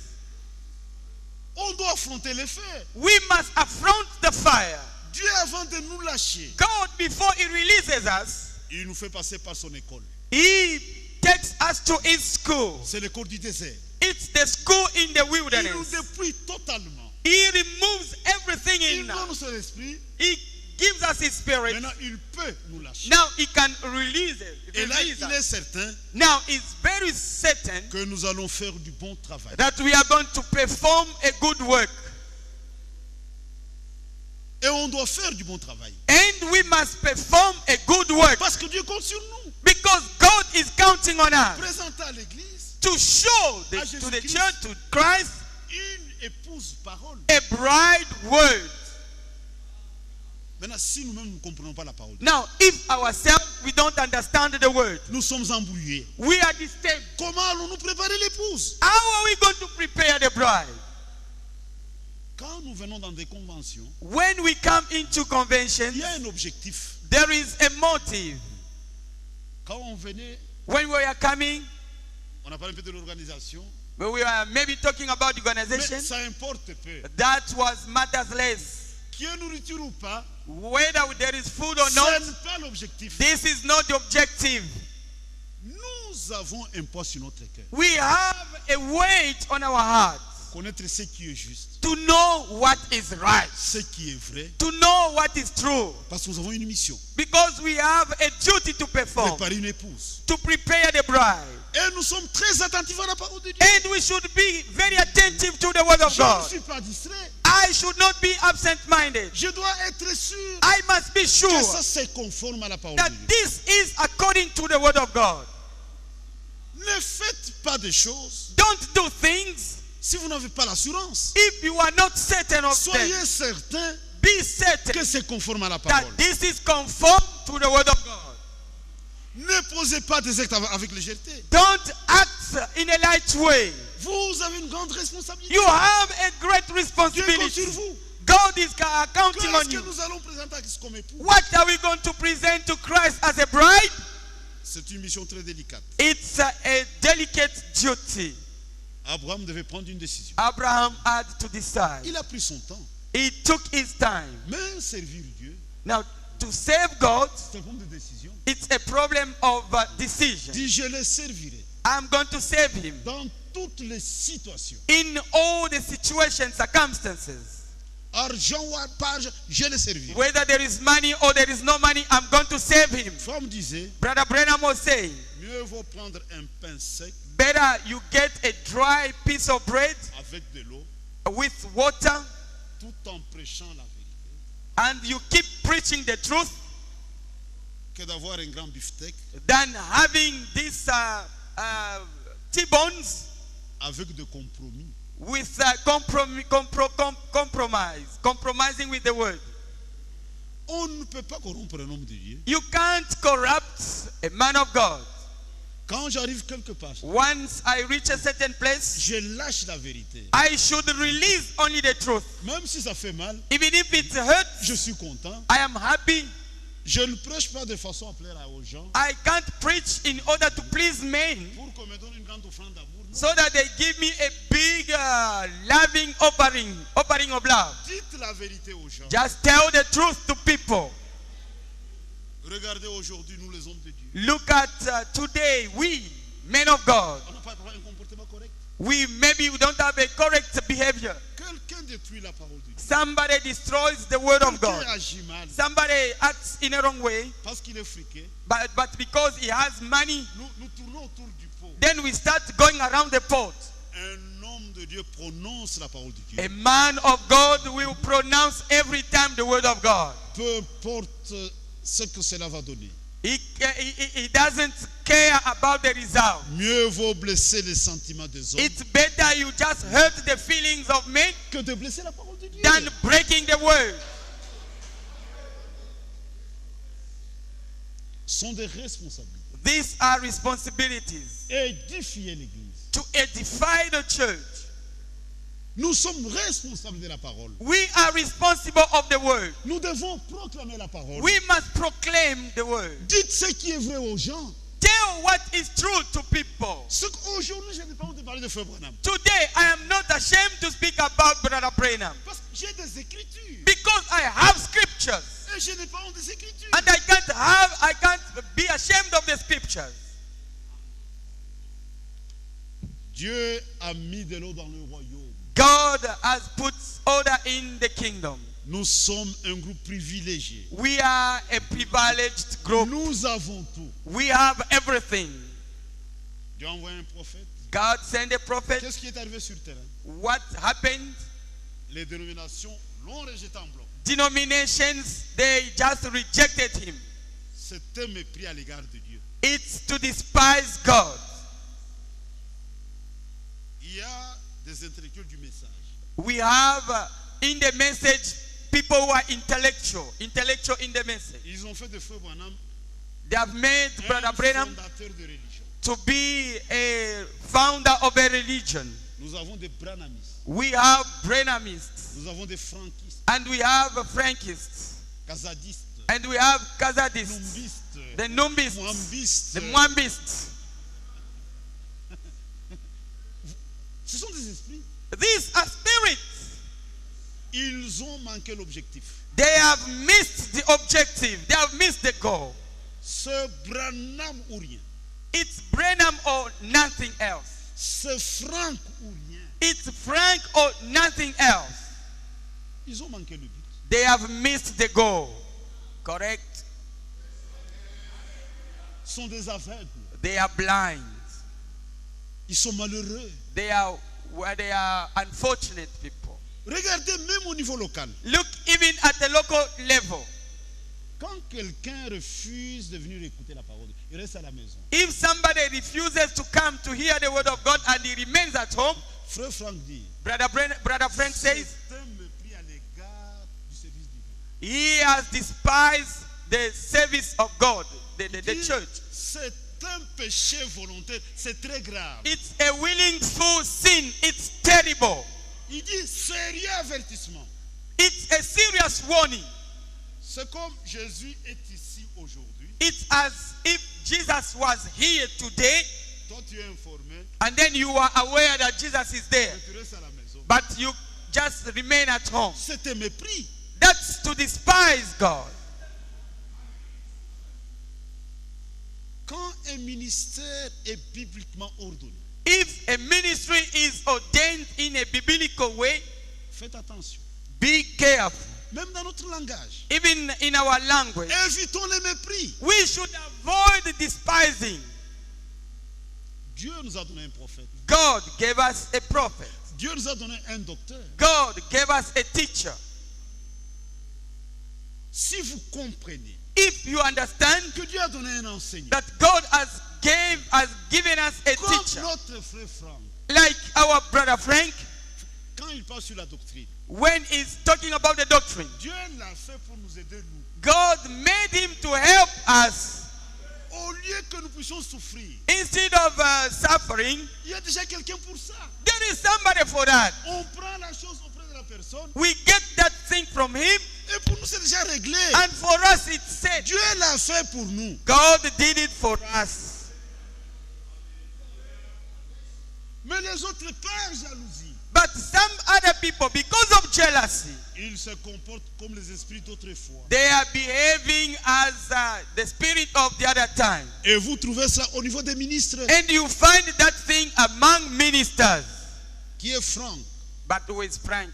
On doit affronter les faits. We must affront the fire. Dieu, avant de nous lâcher, God, before he releases us, il nous fait passer par son école. he takes us to his school. C'est l'école du désert. It's the school in the Il nous wilderness. dépouille totalement. He removes everything Il in donne us. son esprit He gives us His Spirit, maintenant il peut nous lâcher. now He can release it. Et là, Release il us. est certain Now it's very certain que nous allons faire du bon travail. that we are going to perform a good work. Et on doit faire du bon travail. And we must perform a good work Parce que Dieu compte sur nous. because God is counting on us Présenter à l'église to show À to the Jésus-Christ. church, to Christ, une épouse parole. a bride word. Maintenant, si nous-mêmes ne comprenons pas la parole, Now, if ourselves we don't understand the word, nous sommes embrouillés. we are disturbed. Comment allons-nous préparer l'épouse? How are we going to prepare the bride? Quand nous venons dans des conventions, When we come into convention, il y a un objectif. there is a motive. Quand on venait, When we are coming, on a parlé un peu de l'organisation, when we are maybe talking about mais organization, ça importe peu. that was matters less. Qu'il y ait nourriture ou pas, Whether there is food or ce not, n'est pas l'objectif. this is not the objective. Nous avons un poids sur notre cœur. We have a weight on our hearts Connaître ce qui est juste, to know what is right, ce qui est vrai, to know what is true, parce que nous avons une mission. because we have a duty to perform, Préparer une épouse. to prepare the bride. Et nous sommes très attentifs à la parole de Dieu. And we should be very attentive to the word of Je ne God. suis pas distrait. I should not be absent-minded. Je dois être sûr I must be que sure ça c'est conforme à la parole that de Dieu. this is according to the word of God. Ne faites pas de choses Don't do things si vous n'avez pas l'assurance. if you are not certain of them. Soyez certain Be certain que c'est conforme à la that parole. this is conform to the word of God. Ne posez pas des actes avec légèreté. Don't act in a light way. Vous avez une grande responsabilité. You have a great Dieu compte sur responsibility. vous. God is counting on Qu'est-ce que you. nous allons présenter à Christ comme époux? What are we going to present to Christ as a bride? C'est une mission très délicate. It's a delicate duty. Abraham devait prendre une décision. Abraham had to decide. Il a pris son temps. He took his time. Mais servir Dieu, Now, to save God, c'est un problème de décision. it's a problem of decision. Dis, je le servirai I'm going to save him dans toutes les situations. in all the situations, circumstances. Argent ou pas, je le servirai. Whether there is money or there is no money, I'm going to save him. Femme disait, Brother Branham was saying, mieux vaut prendre un pain sec better you get a dry piece of bread avec de l'eau with water tout en prêchant la vérité and you keep preaching the truth que d'avoir un grand beefsteak than having these T-bones avec de compromis. with compromising with the word. On ne peut pas corrompre un homme de Dieu. You can't corrupt a man of God. Quand j'arrive quelque part, Once I reach a certain place, je lâche la vérité. I should release only the truth. Même si ça fait mal, Even if it hurts, je suis content. I am happy. Je ne prêche pas de façon à plaire aux gens I can't preach in order to please men pour qu'on me donne une grande offrande d'amour. Non. so that they give me a big loving offering of love. Dites la vérité aux gens. Just tell the truth to people. Regardez aujourd'hui, nous les hommes de Dieu. Look at today, we, men of God, On n'a pas un comportement correct. we don't have a correct behavior. Quelqu'un détruit la parole de Dieu. Somebody destroys the word of Quelqu'un God. agit mal Somebody acts in a wrong way, parce qu'il est friqué. but because he has money, Nous tournons autour du pot. then we start going around the pot. Un homme de Dieu prononce la parole de Dieu. A man of God will pronounce every time the word of God. Peu importe ce que cela va donner. He doesn't care about the result. Mieux vaut blesser les sentiments des hommes It's better you just hurt the feelings of men que de blesser la parole de Dieu. than breaking the word. Ce sont des responsabilités. These are responsibilities Édifier l'église. to edify the church. Nous sommes responsables de la parole. We are responsible of the word. Nous devons proclamer la parole. We must proclaim the word. Dites ce qui est vrai aux gens. Tell what is true to people. Ce qu'aujourd'hui, je n'ai pas honte de parler de Frère Branham. Today, I am not ashamed to speak about Brother Branham Parce que j'ai des écritures. because I have scriptures. Et je n'ai pas honte des écritures. And I can't be ashamed of the scriptures. Dieu a mis de l'eau dans le royaume. God has put order in the kingdom. Nous sommes un groupe privilégié. We are a privileged group. Nous avons tout. We have everything. Dieu a envoyé un prophète. God sent a prophet. Qu'est-ce qui est arrivé sur le terrain? What happened? Les dénominations l'ont rejeté en bloc. Denominations, they just rejected him. C'est un mépris à l'égard de Dieu. It's to despise God. Il y a des intellectuels du message. We have in the message people who are intellectual in the message. Ils ont fait de Frère Branham They have made Brother un Branham fondateur de religion. to be a founder of a religion. Nous avons des Branhamistes. We have Branhamists Nous avons des Frankistes, and we have Frankists Kazadistes, and we have Kazadists, Numbistes, the Numbists, Mwambistes. the Mwambists. Ce sont des esprits. These are spirits. Ils ont manqué l'objectif. They have missed the objective. They have missed the goal. C'est Branham ou rien. It's Branham or nothing else. C'est Frank ou rien. It's Frank or nothing else. Ils ont manqué le but. They have missed the goal. Correct? Ils sont des aveugles. They are blind. Ils sont malheureux. They are unfortunate people. Regardez même au niveau local. Look even at the local level. Quand quelqu'un refuse de venir écouter la parole, il reste à la maison. If somebody refuses to come to hear the word of God and he remains at home, Frère Frank dit, Brother Frank says, c'est un mépris à l'égard du service divin. he has despised the service of God, the church. C'est un péché volontaire, c'est très grave. It's a willful sin. It's terrible. Il dit sérieux avertissement. It's a serious warning. C'est comme Jésus est ici aujourd'hui. It's as if Jesus was here today Toi tu es informé, and then you are aware that Jesus is there, mais tu restes à la maison. but you just remain at home. C'est un mépris. That's to despise God. Quand un ministère est bibliquement ordonné, If a ministry is ordained in a biblical way, faites attention. be careful. Même dans notre langage, Even in our language, évitons les mépris. we should avoid despising. Dieu nous a donné un prophète. God gave us a prophet. Dieu nous a donné un docteur. God gave us a teacher. Si vous comprenez If you understand que Dieu a donné un enseignant, that God has given us a comme teacher, notre frère Franck, like our brother Frank, quand il parle sur la doctrine, when he's talking about the doctrine, Dieu l'a fait pour nous aider, nous. God made him to help us. Au lieu que nous puissions souffrir, Instead of suffering, il y a déjà quelqu'un pour ça. there is somebody for that. On prend la chose auprès de la personne We get that thing from him, et pour nous c'est déjà réglé. and for us it's said. Dieu l'a fait pour nous. God did it for us. Mais les autres, par jalousie, But some other people, because of jealousy, ils se comportent comme les esprits d'autrefois. they are behaving as the spirit of the other time. Et vous trouvez ça au niveau des ministres. And you find that thing among ministers. Qui est Franck? But who is Frank?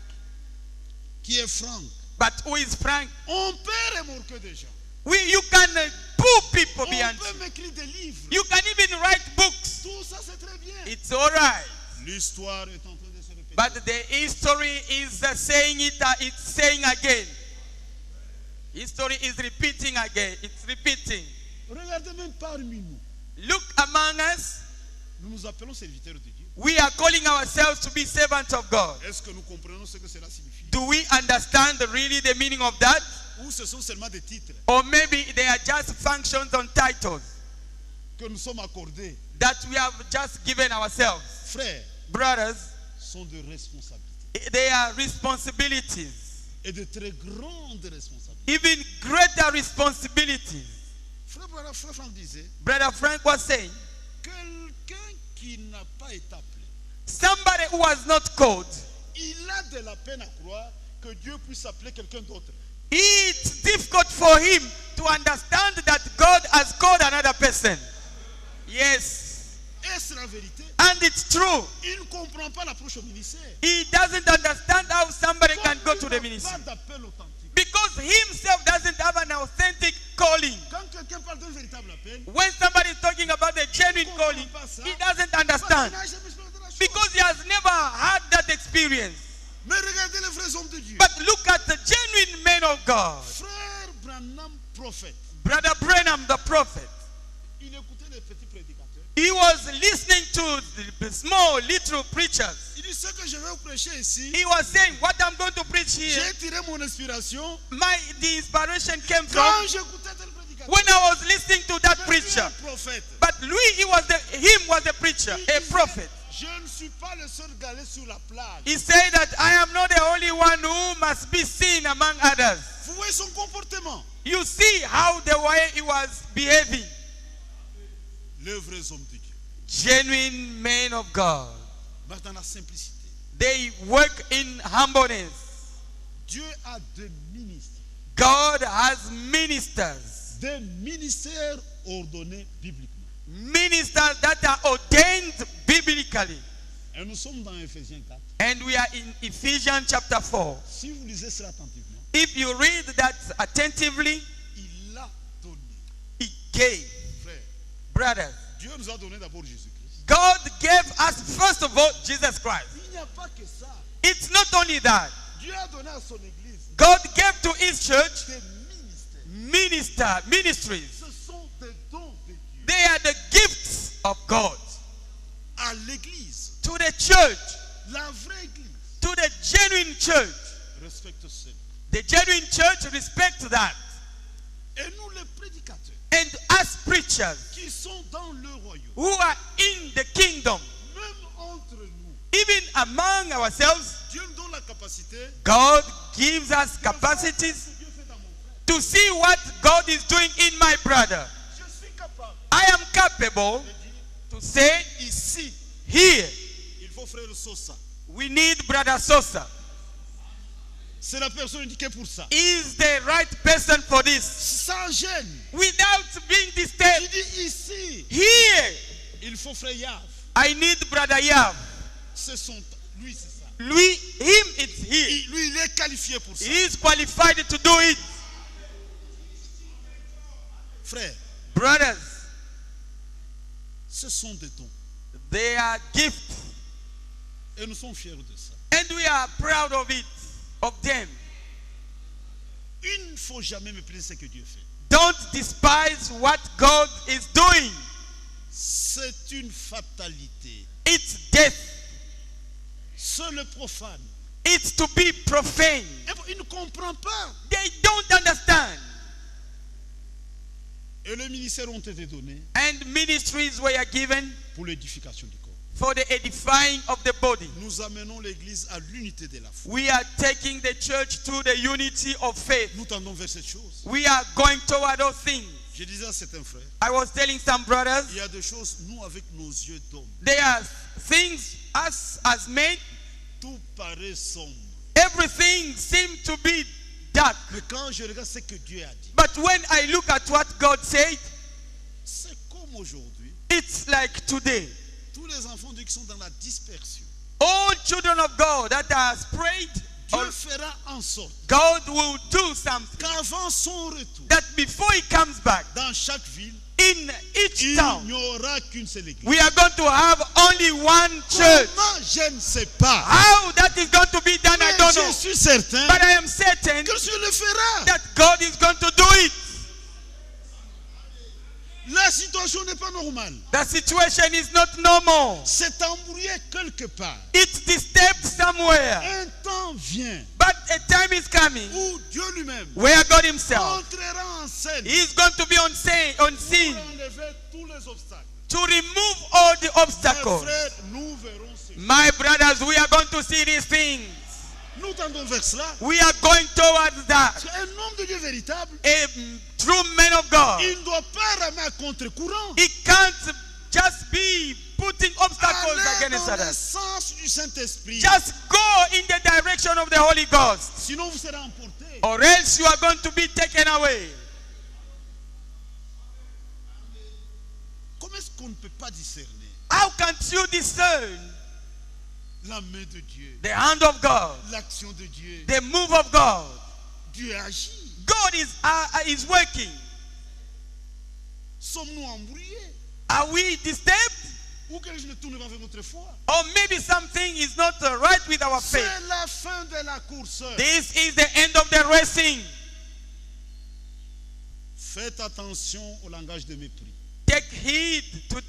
Qui est Franck? But who is Frank? On peut remorquer des gens. You can pull people On behind peut you. m'écrire des livres. You can even write books. Tout ça c'est très bien. It's all right. L'histoire est en train de se répéter. But the history is saying it, it's saying again. History is repeating again. It's repeating. Regardez même parmi nous. Look among us. Nous nous appelons serviteurs de Dieu. We are calling ourselves to be servants of God. Est-ce que nous comprenons ce que cela signifie? Do we understand really the meaning of that? Ou ce sont seulement des titres Or maybe they are just functions on titles que nous sommes accordés? that we have just given ourselves. Frères, Brothers, sont de responsabilités. they are responsibilities, Et de très grandes responsabilités. even greater responsibilities. Frère Franck disait, Brother Frank was saying, quelqu'un qui n'a pas été appelé, somebody who was not called, il a de la peine à croire que Dieu puisse appeler quelqu'un d'autre. it's difficult for him to understand that God has called another person. Yes. Et c'est la vérité. And it's true. Il ne comprend pas l'approche au ministère. He doesn't understand how somebody can go to Comme the il n'a ministry. pas d'appel authentique. Because himself doesn't have an authentic calling. Quand quelqu'un parle d'un véritable appel, When somebody is talking about the genuine calling, he doesn't parce qu'il understand. n'a jamais expérimenté la chose. Because he has never had that experience. Mais regardez les vrais hommes de Dieu. But look at the genuine men of God. Frère Branham, prophète, Brother Branham, the prophet, il écoutait les petits prédicateurs. he was listening to the small, little preachers. Il dit, ce que je vais vous prêcher ici, He was saying, what I'm going to preach here, j'ai tiré mon inspiration the inspiration came from quand j'écoutais tel prédicateur. when I was listening to that Mais lui, preacher. un prophète. But Louis, him was a preacher, Il a disait, prophet. je ne suis pas le seul galé sur la plage. He said that I am not the only one who must be seen among others. Vous voyez son comportement. You see how the way he was behaving. Les vrais hommes de Dieu. Genuine men of God. Mais dans la simplicité. They work in humbleness. Dieu a des ministres. God has ministers. Des ministères ordonnés bibliquement. Ministers that are ordained biblically. Et nous sommes dans Ephésiens 4. And we are in Ephesians chapter 4. Si vous lisez cela attentivement, If you read that attentively, il a donné. he gave. Frère, Brothers, Dieu nous a donné d'abord Jésus-Christ. God gave us first of all Jesus Christ. Il n'y a pas que ça. It's not only that. Dieu a donné à son église God gave to his church des ministères. ministries. Ce sont des dons de Dieu. They are the gifts of God À l'église, to the church, la vraie église, to the genuine church. respecte cela. The genuine church respects that. Et nous, les prédicateurs, And as preachers qui sont dans le royaume, who are in the kingdom, même entre nous, even among ourselves, Dieu nous donne la capacité God gives us capacities que Dieu fait dans mon frère. to see what God is doing in my brother. Je suis capable I am capable de dire, to say, ici, here, il faut frère Sosa. we need Brother Sosa. C'est la personne indiquée pour ça. Is the right person for this. Sans gêne. Without being Il disturbed. dit ici, Here, il faut frère Yav. I need Brother Yav. C'est son temps. Lui, c'est ça. Lui, him, it's here. Lui, il est qualifié pour ça. He is qualified to do it. Frère, Brothers, ce sont des dons. they are gifts. Et nous sommes fiers de ça. And we are proud of it, of them. Il ne faut jamais mépriser ce que Dieu fait. Don't despise what God is doing. C'est une fatalité. It's death. Seul le profane. It's to be profane. Et il ne comprend pas. They don't understand. Et les ministères ont été donnés And ministries were given pour l'édification du corps. for the edifying of the body. Nous amenons l'église à l'unité de la foi. We are taking the church to the unity of faith. Nous tendons vers cette chose. We are going toward those things. Je disais à certains frères, I was telling some brothers, il y a des choses, nous avec nos yeux d'homme, there are things us as men, tout paraît sombre. everything seems to be dark. Mais quand je regarde ce que Dieu a dit, But when I look at what God said, c'est comme aujourd'hui, it's like today. tous les enfants de Dieu qui sont dans la dispersion. All children of God that are sprayed, Dieu fera en sorte God will do something. qu'avant son retour, That before he comes back, dans chaque ville, in each il town, n'y aura qu'une seule église. we are going to have only one church. Comment? Je ne sais pas. How that is going to be done, I Mais don't je know. suis certain But I am certain que Dieu le fera. that God is going to do it. La situation n'est pas normale. The situation is not normal. C'est embrouillé quelque part. It's disturbed somewhere. Un temps vient But a time is coming où Dieu lui-même where God himself entrera en scène is going to be on scene pour enlever tous les obstacles. to remove all the Mes obstacles. frères, nous verrons cela. My brothers, we are going to see these things. Nous tendons vers cela. We are going towards that. Un homme de Dieu véritable, A true man of God, il ne doit pas ramer à contre-courant. he can't just be putting obstacles Aller against dans le others. sens du Saint-Esprit. Just go in the direction of the Holy Ghost, Sinon, vous serez emporté. or else you are going to be taken away. Comment est-ce qu'on ne peut pas discerner? How can't you discern la main de Dieu, the hand of God, l'action de Dieu? the move of God? Dieu agit. God is working. Sommes-nous embrouillés? Are we disturbed? Ou quelque chose ne tourne pas avec notre foi? Or maybe something is not right with our faith. C'est la fin de la course. This is the end of the racing. Faites attention au langage de mépris. Take heed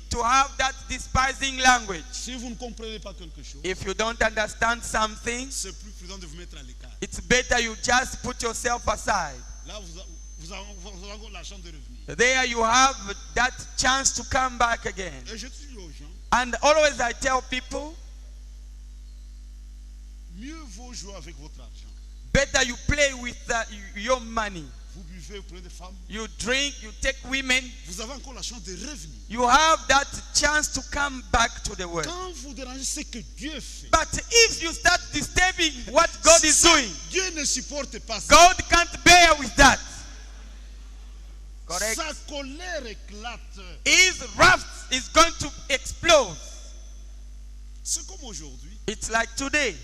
to have that despising language. Si vous ne comprenez pas quelque chose, If you don't understand something, c'est plus prudent de vous mettre à l'écart. it's better you just put yourself aside. Là, vous avez la chance de revenir. There you have that chance to come back again. Et je dis aux gens, And always I tell people, mieux vaut jouer avec votre argent. better you play with your money. Vous buvez, vous prenez des femmes. You drink, you take women. Vous avez encore la chance de revenir. You have that chance to come back to the world. Quand vous dérangez ce que Dieu fait, But if you start disturbing what God is doing, Dieu ne supporte pas ça. God can't bear with that. Correct. Sa colère éclate. His wrath is going to explode. C'est comme aujourd'hui. It's like today.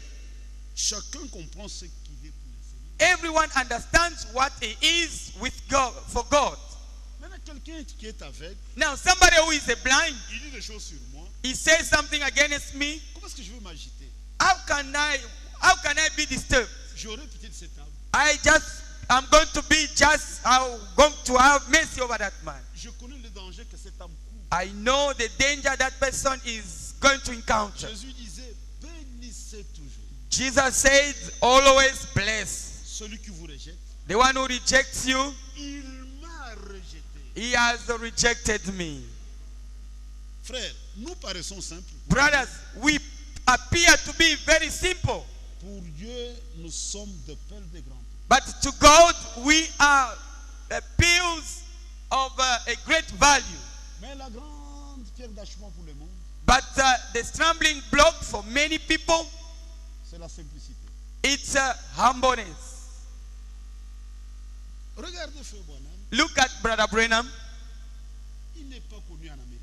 Chacun comprend ce qu'il est pour le Seigneur. Everyone understands what he is with God, for God. Maintenant, quelqu'un qui est aveugle, Now, somebody who is blind, il dit des choses sur moi. he says something against me. Comment est-ce que je veux m'agiter? How can I be disturbed? J'aurais pitié de cet homme. I'm going to be going to have mercy over that man. Je connais le danger que cet homme court. I know the danger that person is going to encounter. Jésus disait, bénissez toujours. Jesus said, always bless. Celui qui vous rejette, The one who rejects you, il m'a rejeté. he has rejected me. Frère, nous paraissons simples. Brothers, we appear to be very simple. Pour Dieu, nous sommes de perles de grand prix. But to God, we are pills of a great value. Mais la grande pierre d'achoppement pour le monde, But the stumbling block for many people, c'est la simplicité. it's humbleness. Regardez Frère Branham, Look at Brother Branham. il n'est pas connu en Amérique.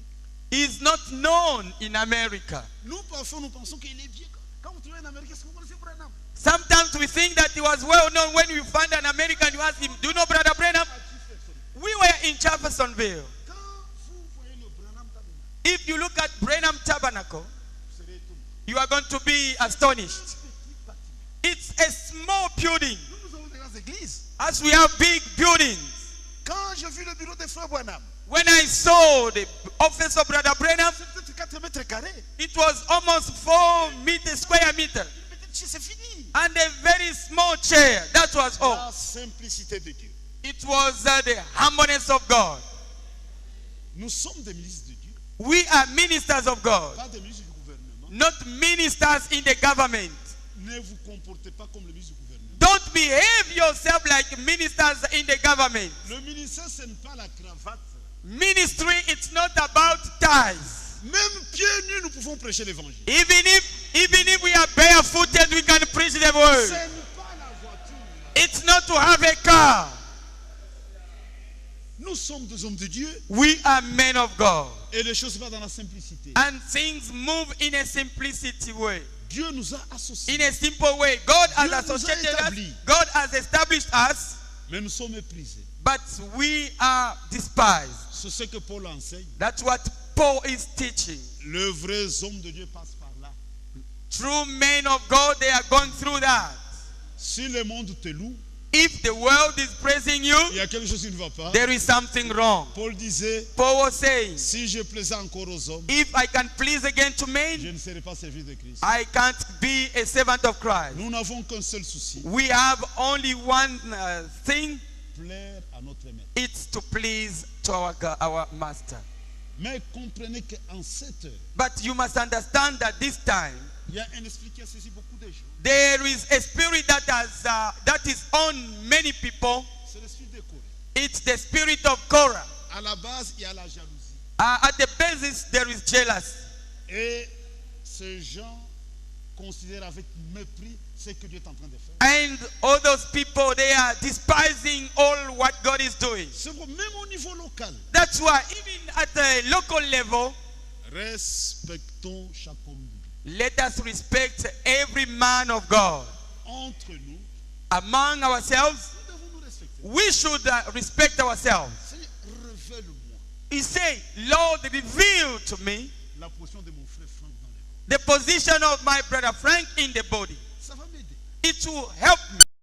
He's not known in America. Nous, parfois, nous pensons qu'il est vieux. Quand vous trouvez en Amérique, est-ce que vous connaissez Branham? Sometimes we think that he was well known when we find an American, you ask him, do you know Brother Branham? We were in Jeffersonville. Quand vous voyez le Branham Tabernacle, If you look at Branham Tabernacle, vous serez étonné. you are going to be astonished. Petit bâtiment. It's a small building. Nous avons des grandes églises. As we have big buildings. Quand j'ai vu le bureau de Frère Branham, When I saw the office of Brother Branham, c'est peut-être 4 mètres carrés. it was almost 4 square meters. Une petite chaise, c'est fini. And a very small chair. That was all. La simplicité de Dieu. It was the humbleness of God. Nous sommes des ministres de Dieu, We are ministers of God, pas des ministres du gouvernement. not ministers in the government. Ne vous comportez pas comme le ministre du gouvernement. Don't behave yourself like ministers in the government. Le ministère, ce n'est pas la cravate. Ministry, it's not about ties. Même pieds nus, nous pouvons prêcher l'évangile. Even if we are barefooted, we can preach the word. Ce n'est pas la voiture. It's not to have a car. Nous sommes des hommes de Dieu We are men of God. et les choses vont dans la simplicité. And things move in a simplicity way. Dieu nous a associés, In a simple way. God has Dieu nous a associated us. établis. God has established us. mais nous sommes méprisés. But we are despised. C'est ce que Paul enseigne. That's what Paul is teaching. Les vrais hommes de Dieu passent par là. True men of God, they are going through that. Si le monde te loue, If the world is praising you, il y a quelque chose qui ne va pas. there is something wrong. Paul disait, Paul was saying, si je plaisais encore aux hommes, if I can please again to je men, ne serai pas servi de Christ. I can't be a servant of Christ. Nous n'avons qu'un seul souci, We have only one thing. plaire à notre maître. It's to please to our master. Mais comprenez qu'en cette heure, But you must understand that this time, il y a un esprit qui a saisi beaucoup de gens. there is a spirit that is on many people. C'est l'esprit de Corée. It's the spirit of Korah. À la base, il y a la jalousie. At the basis, there is jealousy. Et ces gens considèrent avec mépris ce que Dieu est en train de faire. And all those people, they are despising all what God is doing. C'est pour même au niveau local, That's why even at the local level, Respectons chaque homme de Dieu. Let us respect every man of God. Entre nous, Among ourselves, nous devons nous respecter. we should respect ourselves. Seigneur, révèle-moi He said, Lord, reveal to me la position de mon frère Franck dans les corps. the position of my brother Frank in the body. Ça va m'aider. It will help me.